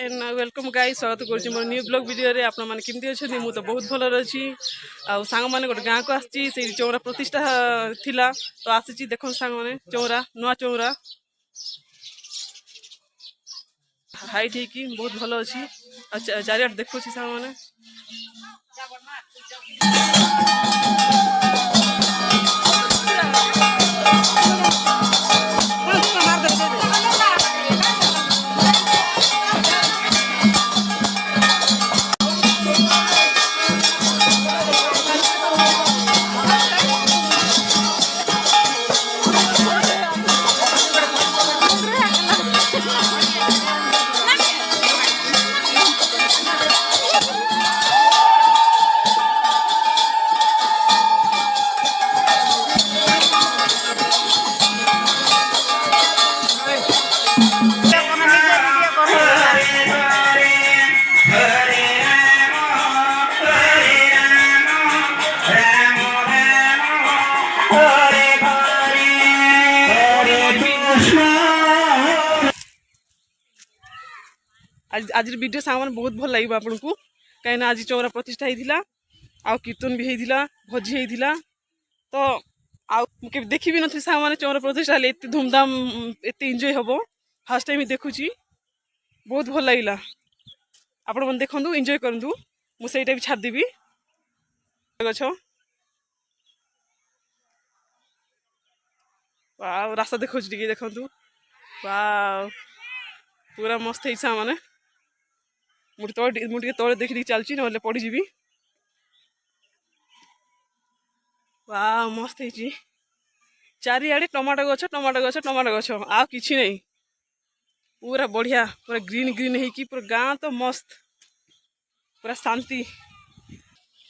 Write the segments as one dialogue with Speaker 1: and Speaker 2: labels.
Speaker 1: and welcome guys स्वागत कर more new blog video रे आपन माने केमती अछि मु तो बहुत भलो अछि आ सांग माने गोटे गाँ को आछि से चौरा प्रतिष्ठा थिला तो आछि देखन सांग माने चौरा नुआ चौरा हाइट है कि बहुत भलो अछि चारियाट देखु छी सांग माने आज वीडियो सामान बहुत भल लगे आपन को कहीं आज चौरा प्रतिष्ठा होता आ कीर्तन भी होता भोजी होता तो आगे देखी भी नी सामान चौरा प्रतिष्ठा एत धूमधाम एत एंजॉय हम फास्ट टाइम देखुची बहुत भल लगे आपण मैंने देखु एंजॉय करूँ मुझे भी छाड़देवी गछ रास्ता देखा देखु पूरा मस्त है मैंने मुझे तले देखी चलची ना पड़जी वाह मस्त है चारिआडे टमाटो गछ टमाटो गछ टमाटो गछ आ किछि नहीं पूरा बढ़िया पूरा ग्रीन ग्रीन है कि पूरा गाँ तो मस्त पूरा शांति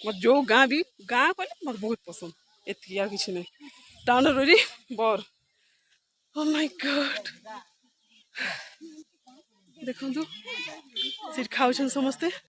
Speaker 1: मत जो गाँ भी गाँ कहले मत बहुत पसंद एति आ किछि नहीं टाउन रोरी बर ओ माय गॉड देखु सिर खाऊन समस्ते